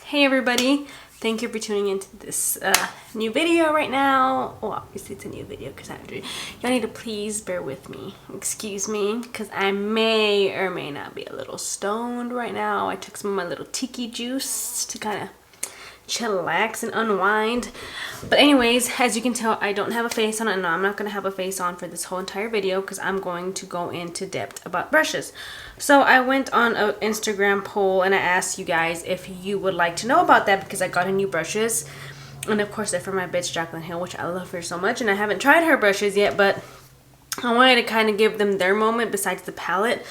Hey everybody, thank you for tuning into this new video right now. Well, obviously it's a new video because y'all need to please bear with me. Excuse me, because I may or may not be a little stoned right now. I took some of my little tiki juice to kind of chillax and unwind. But anyways, as you can tell, I don't have a face on, and I'm not going to have a face on for this whole entire video because I'm going to go into depth about brushes. So I went on an Instagram poll and I asked you guys if you would like to know about that because I got a new brushes, and of course they're for my bitch Jaclyn Hill, which I love her so much, and I haven't tried her brushes yet, but I wanted to kind of give them their moment besides the palette.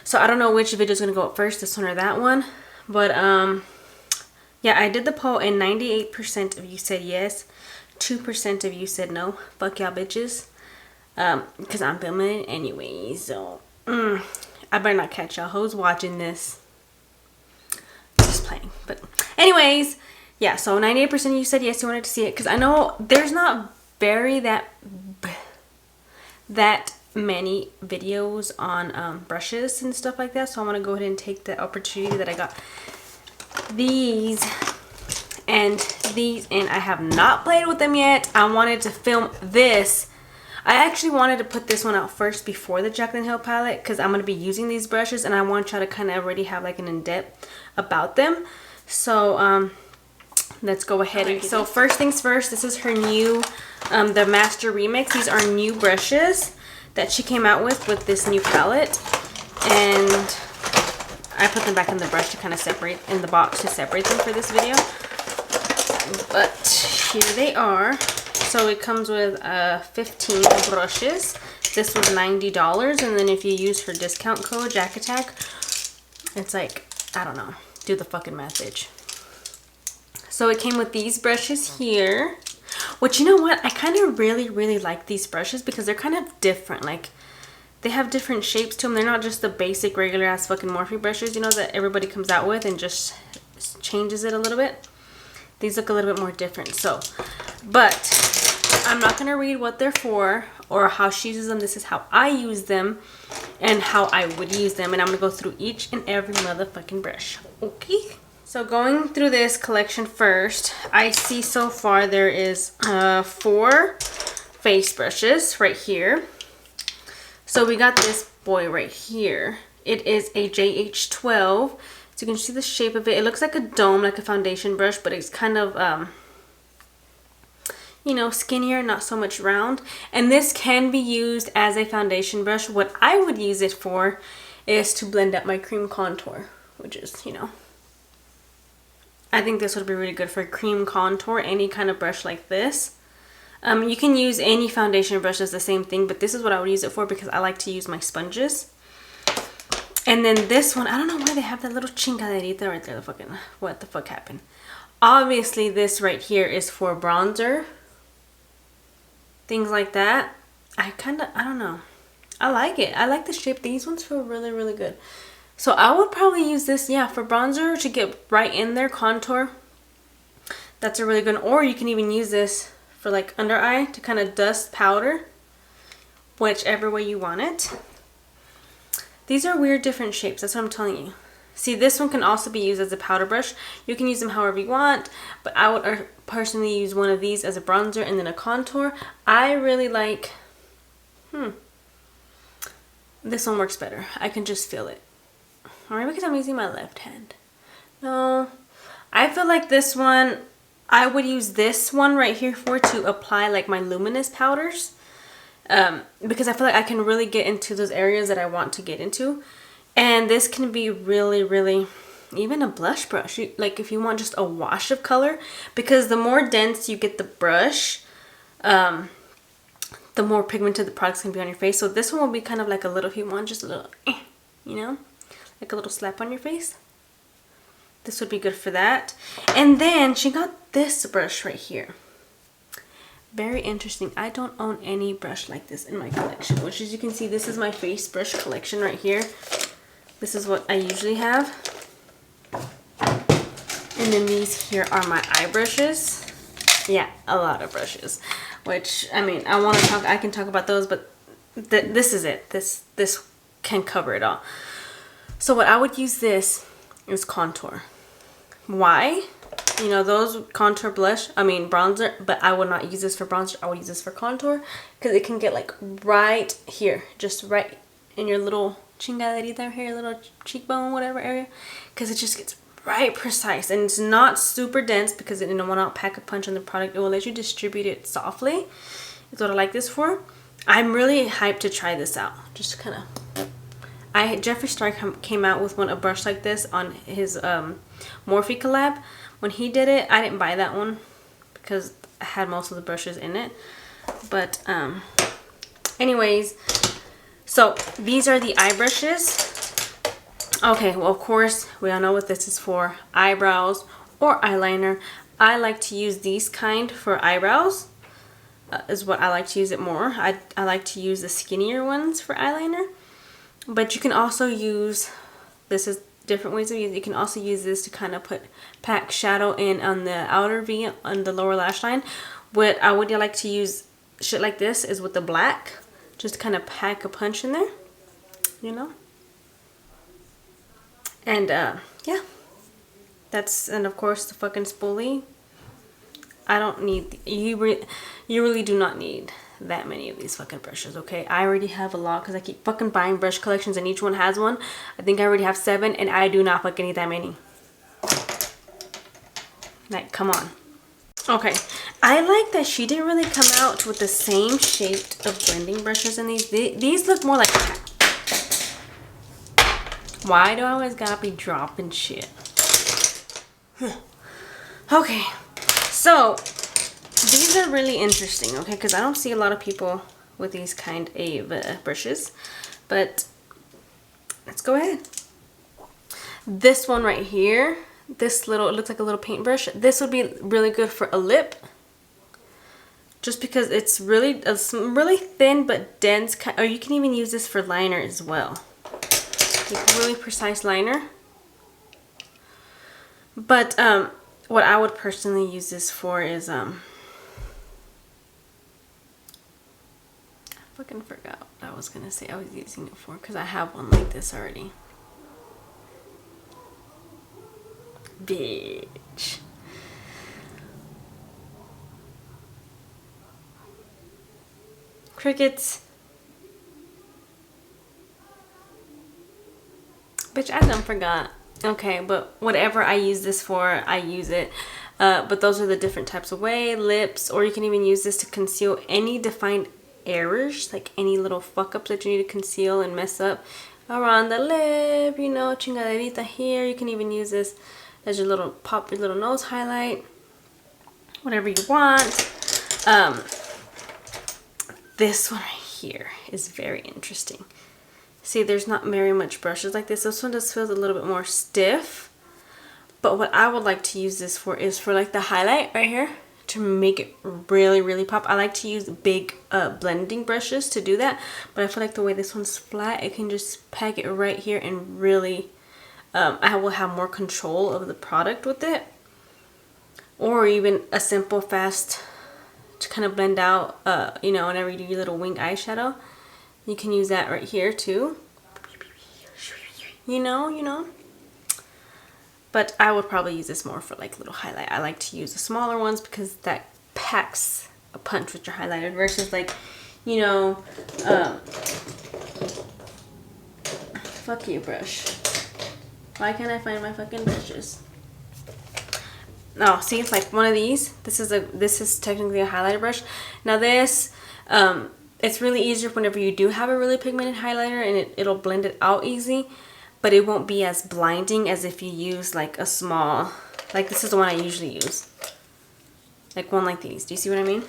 So I don't know which video is going to go up first, this one or that one, but yeah, I did the poll and 98% of you said yes. 2% of you said no. Fuck y'all bitches. Because I'm filming it anyway. So, I better not catch y'all hoes watching this. Just playing. But anyways, yeah, so 98% of you said yes, you wanted to see it. Because I know there's not that many videos on brushes and stuff like that. So I want to go ahead and take the opportunity that I got these and I have not played with them yet. I wanted to film this. I actually wanted to put this one out first before the Jaclyn Hill palette because I'm going to be using these brushes and I want y'all to kind of already have like an in-depth about them. So let's go ahead. So first things first, this is her new the Master Remix. These are new brushes that she came out with this new palette, and I put them back in the brush to kind of separate, in the box to separate them for this video. But here they are. So it comes with 15 brushes. This was $90, and then if you use her discount code JACATTACK, it's like, I don't know, do the fucking math, bitch. So it came with these brushes here, which, you know what, I kind of really like these brushes because they're kind of different. Like, they have different shapes to them. They're not just the basic regular ass fucking Morphe brushes, you know, that everybody comes out with and just changes it a little bit. These look a little bit more different. So, but I'm not going to read what they're for or how she uses them. This is how I use them and how I would use them. And I'm going to go through each and every motherfucking brush. Okay. So going through this collection first, I see so far there is 4 face brushes right here. So we got this boy right here. It is a JH12. So you can see the shape of it. It looks like a dome, like a foundation brush, but it's kind of, you know, skinnier, not so much round. And this can be used as a foundation brush. What I would use it for is to blend up my cream contour, which is, you know, I think this would be really good for cream contour, any kind of brush like this. You can use any foundation brush as the same thing, but this is what I would use it for because I like to use my sponges. And then this one, I don't know why they have that little chingaderita right there. What the fuck happened? Obviously, this right here is for bronzer. Things like that. I don't know. I like it. I like the shape. These ones feel really good. So I would probably use this, yeah, for bronzer to get right in there, contour. That's a really good, or you can even use this for like under eye to kind of dust powder, whichever way you want it. These are weird different shapes, that's what I'm telling you. See, this one can also be used as a powder brush. You can use them however you want, but I would personally use one of these as a bronzer and then a contour. I really like, this one works better. I can just feel it. Or maybe because I'm using my left hand. No, I feel like this one, I would use this one right here to apply like my luminous powders. Because I feel like I can really get into those areas that I want to get into. And this can be really, even a blush brush. Like if you want just a wash of color. Because the more dense you get the brush, the more pigmented the product's going to be on your face. So this one will be kind of like a little, if you want just a little, you know, like a little slap on your face. This would be good for that. And then she got this brush right here. Very interesting. I don't own any brush like this in my collection, which as you can see, this is my face brush collection right here. This is what I usually have. And then these here are my eye brushes. Yeah, a lot of brushes, which, I mean, I can talk about those, but this is it. This can cover it all. So what I would use this is contour. Why? You know, those contour blush, I mean bronzer, but I would not use this for bronzer. I would use this for contour because it can get like right here, just right in your little chingaderita here, little cheekbone, whatever area, because it just gets right precise, and it's not super dense because it will not pack a punch on the product. It will let you distribute it softly. Is what I like this for. I'm really hyped to try this out. Just kind of, Jeffree Star came out with a brush like this on his Morphe collab. When he did it, I didn't buy that one because I had most of the brushes in it. But anyways, so these are the eye brushes. Okay, well, of course, we all know what this is for. Eyebrows or eyeliner. I like to use these kind for eyebrows. Is what I like to use it more. I like to use the skinnier ones for eyeliner. But you can also use, this is different ways of using it. You can also use this to kind of pack shadow in on the outer V, on the lower lash line. What I would like to use shit like this is with the black. Just to kind of pack a punch in there. You know? And yeah. And of course the fucking spoolie. I don't need, you really do not need that many of these fucking brushes, okay? I already have a lot because I keep fucking buying brush collections and each one has one. I think I already have 7 and I do not fucking need that many. Like, come on. Okay, I like that she didn't really come out with the same shape of blending brushes in these. These look more like, why do I always gotta be dropping shit? Okay, so these are really interesting, okay, because I don't see a lot of people with these kind of brushes, but let's go ahead. This one right here, this little, it looks like a little paintbrush. This would be really good for a lip, just because it's really thin but dense, or you can even use this for liner as well. Like really precise liner. But what I would personally use this for is I fucking forgot what I was gonna say I was using it for, because I have one like this already. Bitch. Crickets. Bitch, I done forgot. Okay, but whatever I use this for, I use it. But those are the different types of way, lips, or you can even use this to conceal any defined errors, like any little fuck ups that you need to conceal and mess up around the lip, you know, chingaderita here. You can even use this as your little, pop your little nose highlight, whatever you want. This one right here is very interesting. See, there's not very much brushes like this. This one just feels a little bit more stiff. But what I would like to use this for is for like the highlight right here, to make it really, really pop. I like to use big blending brushes to do that. But I feel like the way this one's flat, it can just pack it right here and really, I will have more control of the product with it. Or even a simple, fast, to kind of blend out, you know, whenever you do your little wing eyeshadow. You can use that right here too. You know. But I would probably use this more for like little highlight. I like to use the smaller ones because that packs a punch with your highlighter versus like, you know, fuck you, brush. Why can't I find my fucking brushes? Oh, see, it's like one of these. This is technically a highlighter brush. Now this, it's really easier whenever you do have a really pigmented highlighter, and it'll blend it out easy, but it won't be as blinding as if you use like a small, like this is the one I usually use. Like one like these. Do you see what I mean?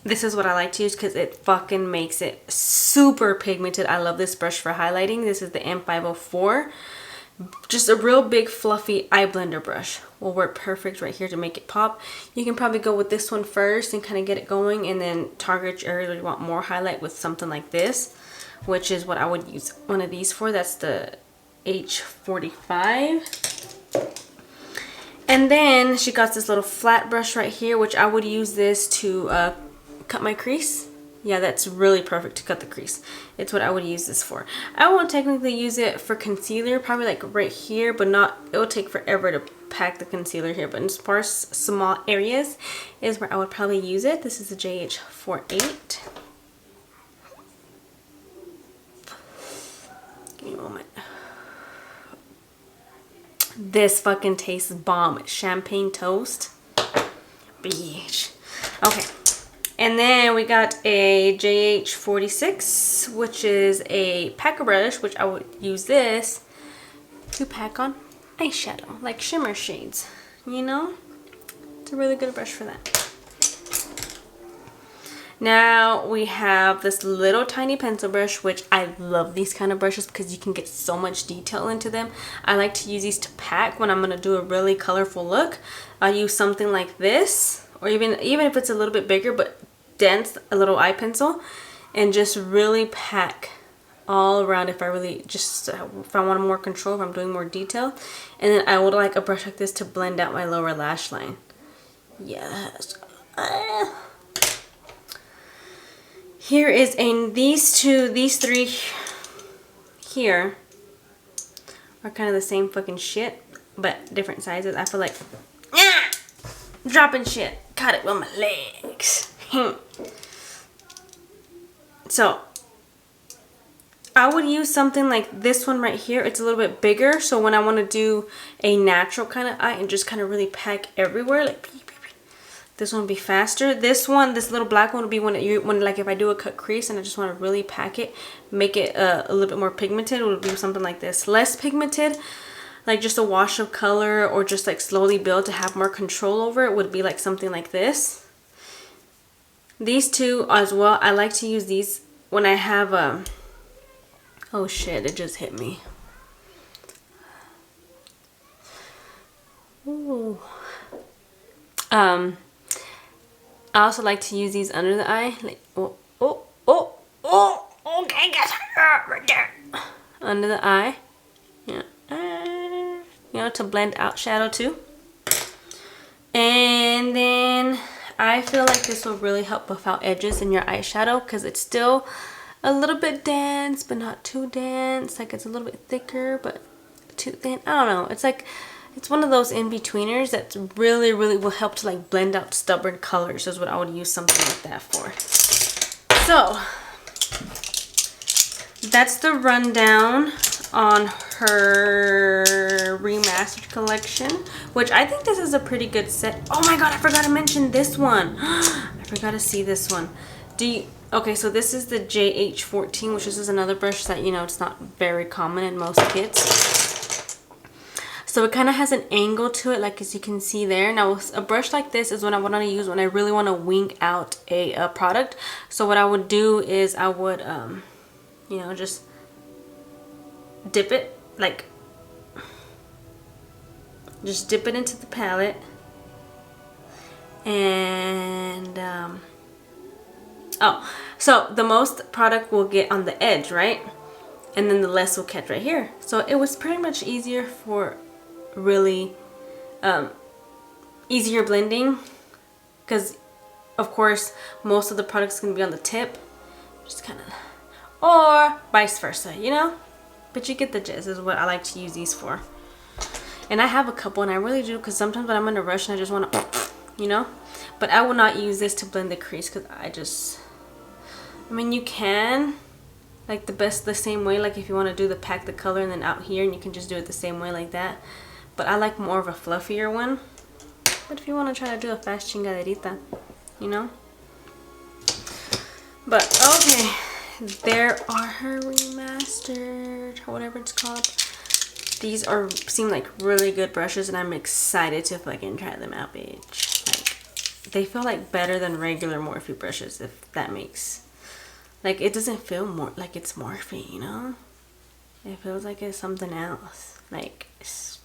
This is what I like to use because it fucking makes it super pigmented. I love this brush for highlighting. This is the M504. Just a real big fluffy eye blender brush will work perfect right here to make it pop. You can probably go with this one first and kind of get it going, and then target your area where you want more highlight with something like this, which is what I would use one of these for. That's the H45. And then she got this little flat brush right here, which I would use this to cut my crease Yeah, that's really perfect to cut the crease. It's what I would use this for. I won't technically use it for concealer, probably like right here, but not, it will take forever to pack the concealer here. But as far as small areas is where I would probably use it. This is the JH48. Give me a moment. This fucking tastes bomb. Champagne toast. Bitch. Okay. And then we got a JH46, which is a packer brush, which I would use this to pack on eyeshadow, like shimmer shades, you know? It's a really good brush for that. Now we have this little tiny pencil brush, which I love these kind of brushes because you can get so much detail into them. I like to use these to pack when I'm going to do a really colorful look. I'll use something like this. Or even if it's a little bit bigger but dense, a little eye pencil, and just really pack all around if I really just, if I want more control, if I'm doing more detail. And then I would like a brush like this to blend out my lower lash line. Yes. Here is these three here are kind of the same fucking shit, but different sizes. I feel like, dropping shit. Cut it with my legs. So I would use something like this one right here. It's a little bit bigger, so when I want to do a natural kind of eye and just kind of really pack everywhere, like this one would be faster. This little black one would be when like if I do a cut crease and I just want to really pack it, make it a little bit more pigmented, it would be something like this. Less pigmented, like just a wash of color, or just like slowly build to have more control over it, would be like something like this. These two as well, I like to use these when I have oh shit, it just hit me. Ooh. I also like to use these under the eye, like okay, guys, right there, under the eye, yeah. You know, to blend out shadow too. And then I feel like this will really help buff out edges in your eyeshadow because it's still a little bit dense, but not too dense. Like it's a little bit thicker, but too thin. I don't know. It's like, it's one of those in-betweeners that really, really will help to like blend out stubborn colors is what I would use something like that for. So that's the rundown on her remastered collection, which I think this is a pretty good set. Oh my god, I forgot to mention this one. I forgot to see this one. Okay, so this is the JH14, which is another brush that, you know, it's not very common in most kits. So it kind of has an angle to it, like as you can see there. Now a brush like this is what I want to use when I really want to wing out a product. So what I would do is I would you know, just dip it, like just dip it into the palette, and oh, so the most product will get on the edge, right? And then the less will catch right here. So it was pretty much easier for really easier blending, because of course most of the products can be on the tip, just kind of, or vice versa, you know. But you get the gist, is what I like to use these for. And I have a couple, and I really do, because sometimes when I'm in a rush and I just want to, you know. But I will not use this to blend the crease, because I mean, you can, like the same way, like if you want to do the pack the color and then out here, and you can just do it the same way like that. But I like more of a fluffier one. But if you want to try to do a fast chingaderita, you know. But okay. There are her remastered, whatever it's called. These seem like really good brushes, and I'm excited to fucking try them out, bitch. Like, they feel like better than regular Morphe brushes, if that makes, like, it doesn't feel more like it's Morphe, you know? It feels like it's something else, like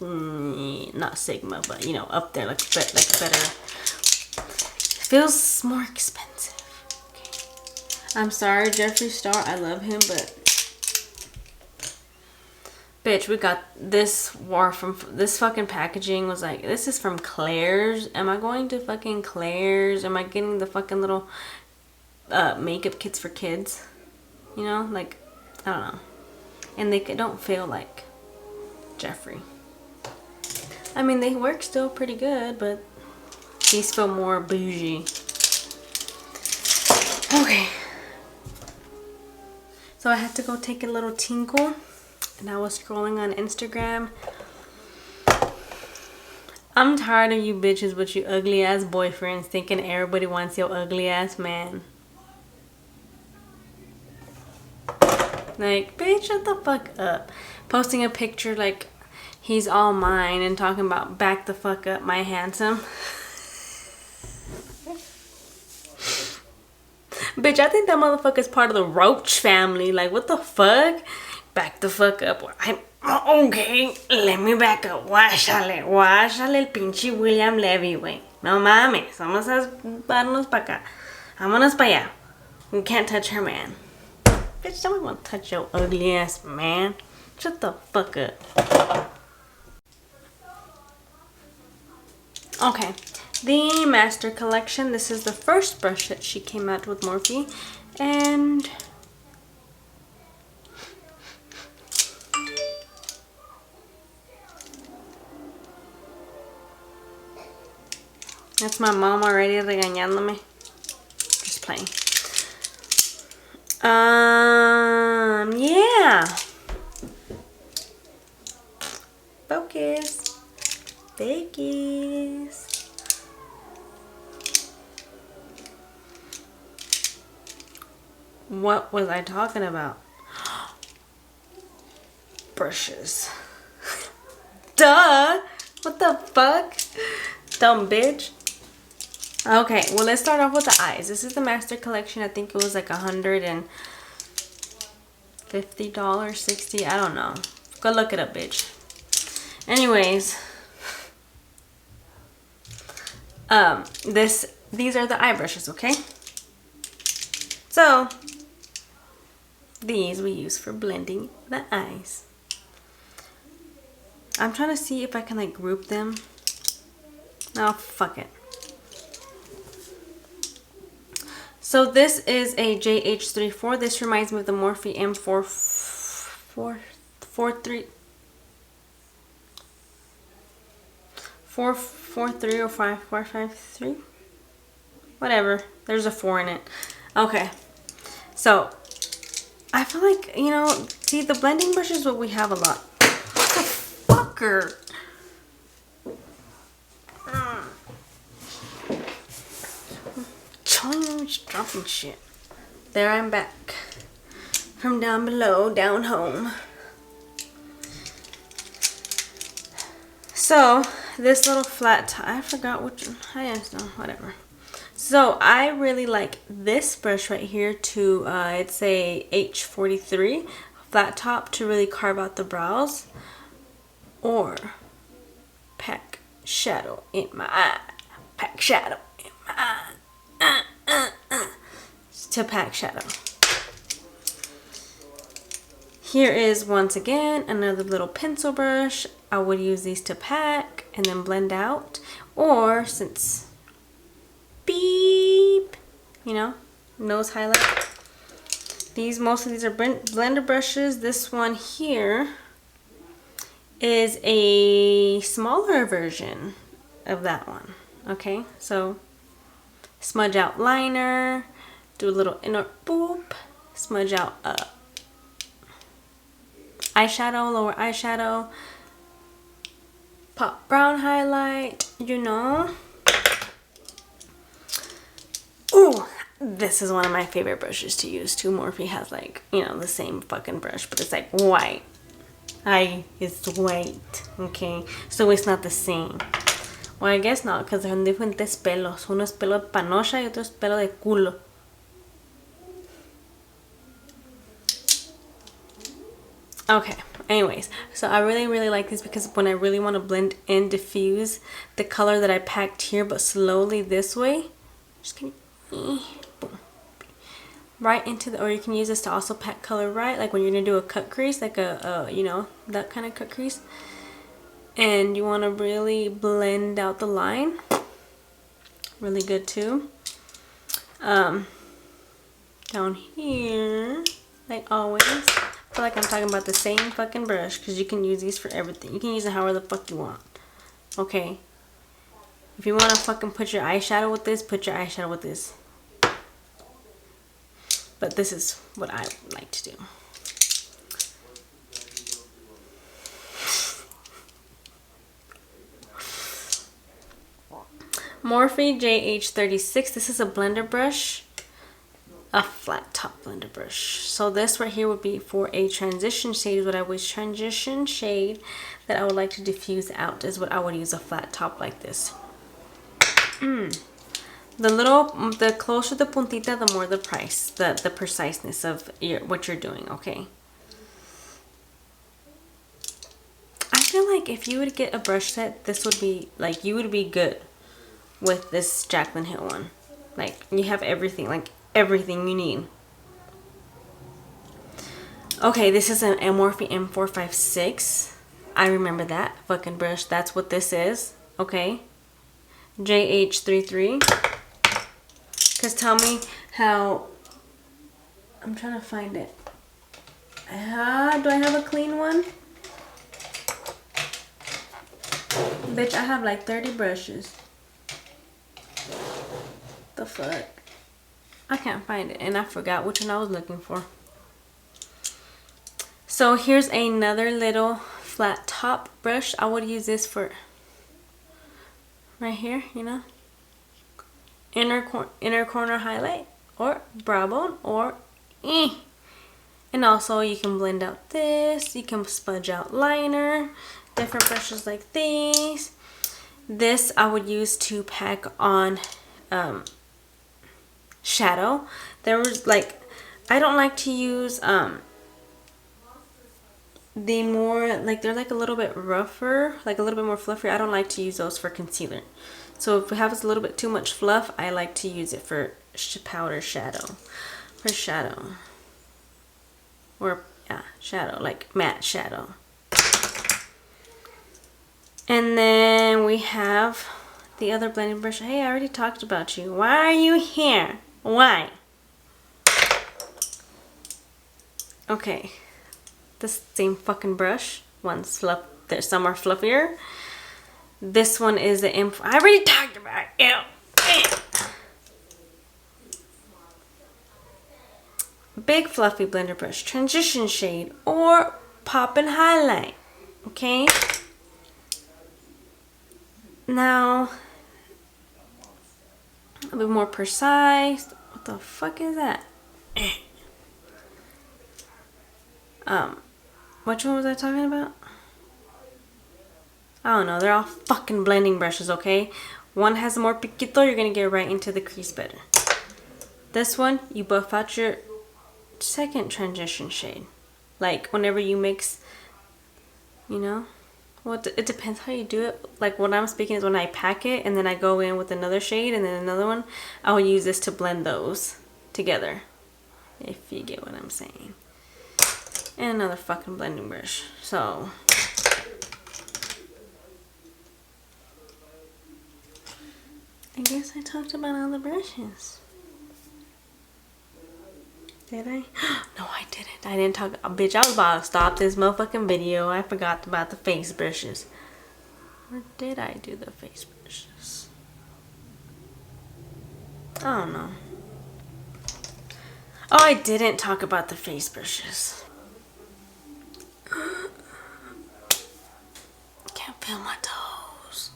not Sigma, but you know, up there, like better. It feels more expensive. I'm sorry, Jeffree Star, I love him, but bitch, we got this war from this fucking packaging was like, this is from Claire's. Am I going to fucking Claire's? Am I getting the fucking little makeup kits for kids. You know, like, I don't know. And they don't feel like Jeffree. I mean, they work still pretty good, but these feel more bougie. Okay. So I had to go take a little tinkle, and I was scrolling on Instagram. I'm tired of you bitches with you ugly ass boyfriends thinking everybody wants your ugly ass man. Like, bitch, shut the fuck up. Posting a picture like he's all mine and talking about back the fuck up, my handsome. Bitch, I think that motherfucker's part of the Roach family. Like, what the fuck? Back the fuck up. I'm okay. Let me back up. Guáchale el pinche William Levy, güey. No mames. Vamos a darnos pa' acá. Vámonos pa' allá. You can't touch her man. Bitch, don't want to touch your ugly ass man. Shut the fuck up. Okay. The Master Collection. This is the first brush that she came out with, Morphe. And that's my mom already regañándome. Just playing. Yeah. Focus. Focus. What was I talking about? Brushes. Duh! What the fuck? Dumb bitch. Okay, well, let's start off with the eyes. This is the Master Collection. I think it was like $150, $60. I don't know. Go look it up, bitch. Anyways, these are the eye brushes, okay? So these we use for blending the eyes. I'm trying to see if I can like group them. No, fuck it. So this is a JH34. This reminds me of the Morphe M443 or 5453. Whatever. There's a 4 in it. Okay. So I feel like, you know, see, the blending brush is what we have a lot. What the fucker? Dropping shit. There, I'm back from down below, down home. So this little flat top, I forgot which one. I just know, whatever. So I really like this brush right here to it's a H43 flat top to really carve out the brows, or pack shadow in my eye. Pack shadow in my eye. To pack shadow. Here is once again another little pencil brush. I would use these to pack and then blend out, or since beep, you know, nose highlight. Most of these are blender brushes. This one here is a smaller version of that one. Okay, so smudge out liner, do a little inner boop, smudge out eyeshadow, lower eyeshadow, pop brown highlight, you know. Ooh, this is one of my favorite brushes to use too. Morphe has like, you know, the same fucking brush, but it's like white. It's white, okay? So it's not the same. Well, I guess not, because son diferentes pelos. Uno es pelo de panocha y otro es pelo de culo. Okay, anyways, so I really like this because when I really want to blend and diffuse the color that I packed here, but slowly this way, just gonna boom, right into the, or you can use this to also pack color right, like when you're gonna do a cut crease, like a you know, that kind of cut crease, and you want to really blend out the line. Really good too. down here, like always. I feel like I'm talking about the same fucking brush because you can use these for everything. You can use it however the fuck you want. Okay? If you want to fucking put your eyeshadow with this, put your eyeshadow with this. But this is what I like to do. Morphe JH36. This is a blender brush. A flat top blender brush. So this right here would be for a transition shade. What I was transition shade that I would like to diffuse out is what I would use a flat top like this. The closer the puntita, the more the price, the preciseness of what you're doing. Okay. I feel like if you would get a brush set, this would be like you would be good with this Jaclyn Hill one. Like you have everything, like everything you need. Okay, this is an Morphe M456. I remember that fucking brush. That's what this is. Okay. JH33. Because tell me how... I'm trying to find it. Do I have a clean one? Bitch, I have like 30 brushes. The fuck? I can't find it. And I forgot which one I was looking for. So here's another little flat top brush. I would use this for... right here, you know? Inner corner highlight or brow bone or and also you can blend out this, you can smudge out liner, different brushes like these. This I would use to pack on shadow. There was like, I don't like to use the more like, they're like a little bit rougher, like a little bit more fluffy. I don't like to use those for concealer. So if it has a little bit too much fluff, I like to use it for powder shadow. For shadow. Or, yeah, shadow. Like matte shadow. And then we have the other blending brush. Hey, I already talked about you. Why are you here? Why? Okay. The same fucking brush. One's fluff. There's some are fluffier. This one is the M. I already talked about it. Ew. Big fluffy blender brush, transition shade, or pop and highlight. Okay. Now, a bit more precise. What the fuck is that? Which one was I talking about? I don't know. They're all fucking blending brushes, okay? One has more piquito. You're going to get right into the crease better. This one, you buff out your second transition shade. Like, whenever you mix, you know? Well, it depends how you do it. Like, what I'm speaking is when I pack it and then I go in with another shade and then another one, I will use this to blend those together. If you get what I'm saying. And another fucking blending brush. So... I guess I talked about all the brushes. Did I? No, I didn't. I didn't talk. Bitch, I was about to stop this motherfucking video. I forgot about the face brushes. Or did I do the face brushes? I don't know. Oh, I didn't talk about the face brushes. Can't feel my toes.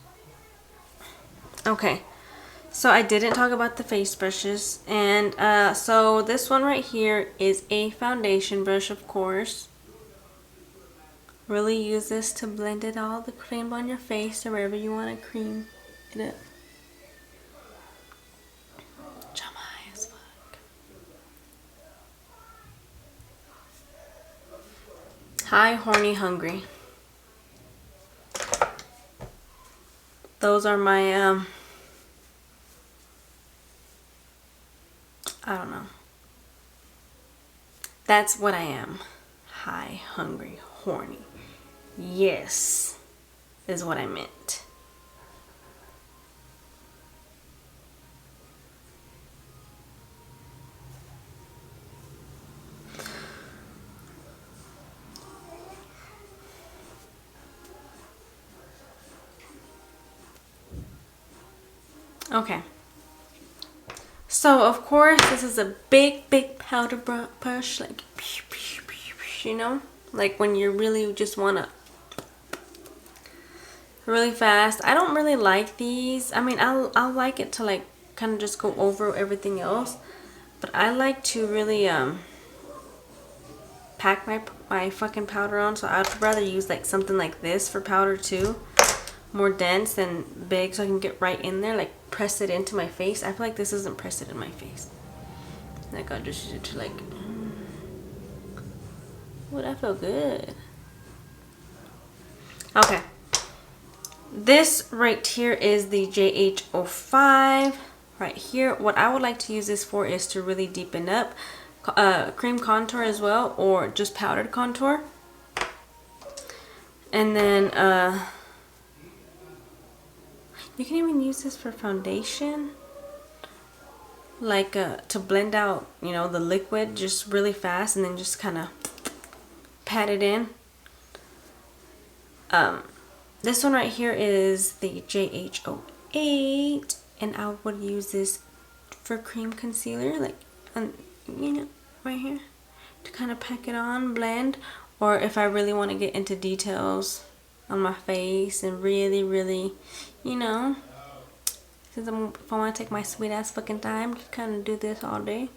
Okay. So I didn't talk about the face brushes, and so this one right here is a foundation brush, of course. Really use this to blend it all, the cream on your face or wherever you want to cream it up. Jamai as fuck. Hi, horny, hungry. Those are my I don't know. That's what I am. High, hungry, horny. Yes, is what I meant. Okay. So, of course, this is a big, big powder brush. Like, you know? Like when you really just want to really fast. I don't really like these. I mean, I'll like it to like kind of just go over everything else. But I like to really pack my fucking powder on. So I'd rather use like something like this for powder too. More dense and big so I can get right in there. Like press it into my face. I feel like this isn't pressed it in my face. Like I'll just use it to like... Oh, that felt good. Okay. This right here is the JH05 right here. What I would like to use this for is to really deepen up cream contour as well, or just powdered contour. And then you can even use this for foundation, like to blend out, you know, the liquid just really fast and then just kind of pat it in. This one right here is the JH08, and I would use this for cream concealer, like, you know, right here, to kind of pack it on, blend, or if I really want to get into details on my face and really, really, you know, since if I want to take my sweet ass fucking time, just kind of do this all day.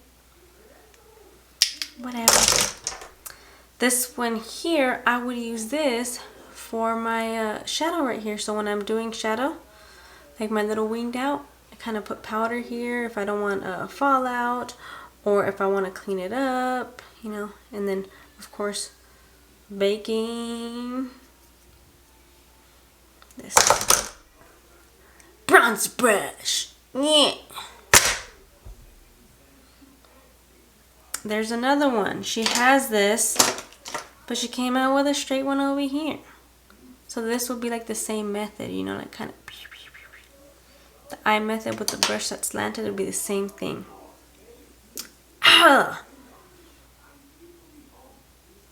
Whatever. This one here, I would use this for my shadow right here. So when I'm doing shadow, like my little winged out, I kind of put powder here if I don't want a fallout, or if I want to clean it up, you know. And then of course baking this bronze brush. Yeah. There's another one. She has this, but she came out with a straight one over here. So this would be like the same method, you know, like kind of the eye method with the brush that's slanted. It would be the same thing. Ah!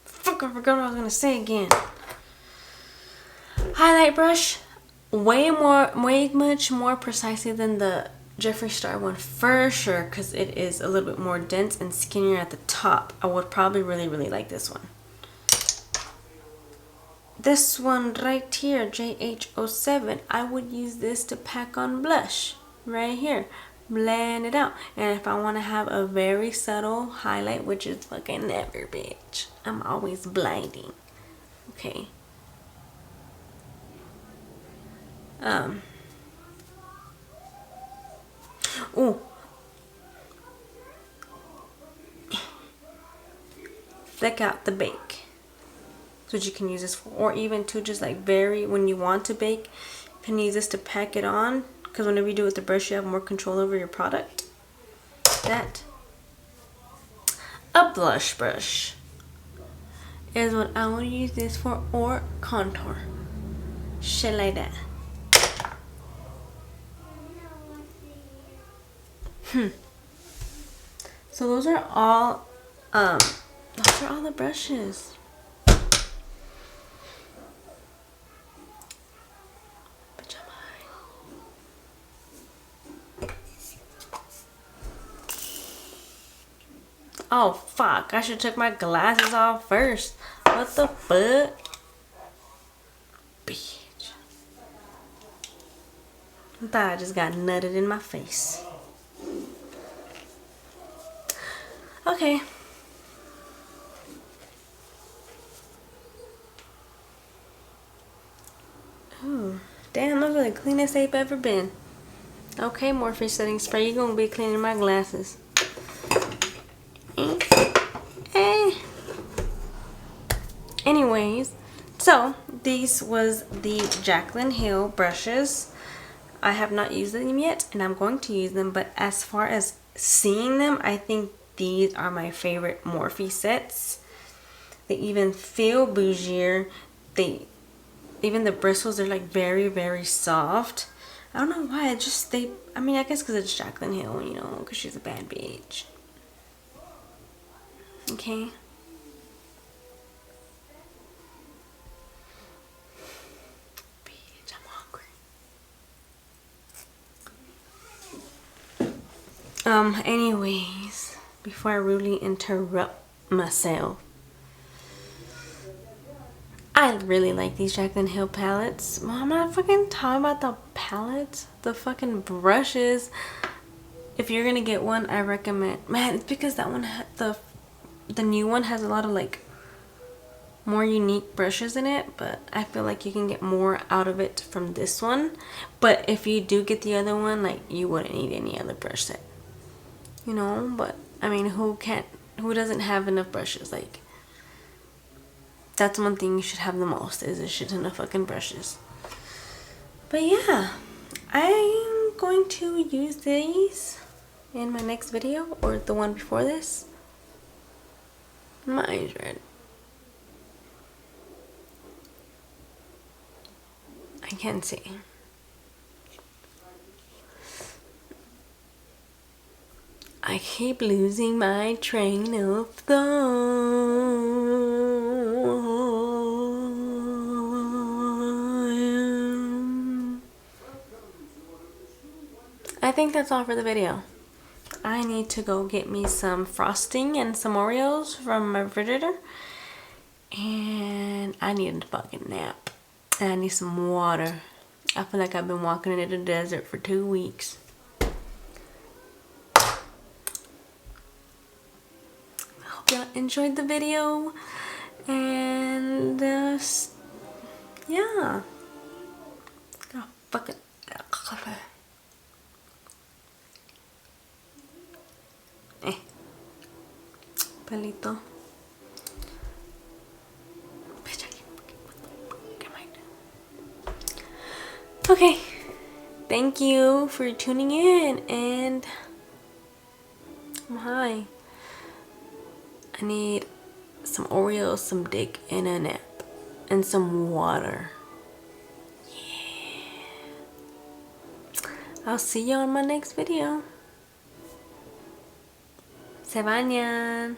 Fuck, I forgot what I was gonna say again. Highlight brush, way much more precisely than the Jeffree Star one for sure, because it is a little bit more dense and skinnier at the top. I would probably really like this one. This one right here, JH07, I would use this to pack on blush right here, blend it out. And if I want to have a very subtle highlight, which is fucking never, bitch, I'm always blinding, okay. Ooh, flick out the bake. So you can use this for, or even to just like very, when you want to bake, you can use this to pack it on, because whenever you do it with the brush, you have more control over your product. That a blush brush is what I would use this for, or contour, shit like that. So those are all the brushes. Oh fuck, I should took my glasses off first. What the fuck? Bitch. I thought I just got nutted in my face. Okay. Ooh, damn, I'm the cleanest they've ever been. Okay, Morphe setting spray, you're gonna be cleaning my glasses. Anyways, so these was the Jaclyn Hill brushes. I have not used them yet, and I'm going to use them, but as far as seeing them, I think these are my favorite Morphe sets. They even feel bougier. Even the bristles are like very soft. I don't know why, I mean, I guess because it's Jaclyn Hill, you know, because she's a bad bitch. Okay. Bitch, I'm hungry. Anyways, before I rudely interrupt myself, I really like these Jaclyn Hill palettes. Well, I'm not fucking talking about the palettes, the fucking brushes. If you're gonna get one, I recommend, man, it's because that one the new one has a lot of like more unique brushes in it, but I feel like you can get more out of it from this one. But if you do get the other one, like, you wouldn't need any other brush set, you know. But I mean, who doesn't have enough brushes? Like, that's one thing you should have the most, is a shit ton of fucking brushes. But yeah, I'm going to use these in my next video, or the one before this. My eyes red. I can't see. I keep losing my train of thought. I think that's all for the video. I need to go get me some frosting and some Oreos from my refrigerator. And I need a fucking nap. And I need some water. I feel like I've been walking in the desert for 2 weeks. I hope y'all enjoyed the video. And yeah. Oh, fucking pelito. Okay, thank you for tuning in, and I'm high. I need some Oreos, some dick, and a nap, and some water. Yeah. I'll see you on my next video. Se bañan.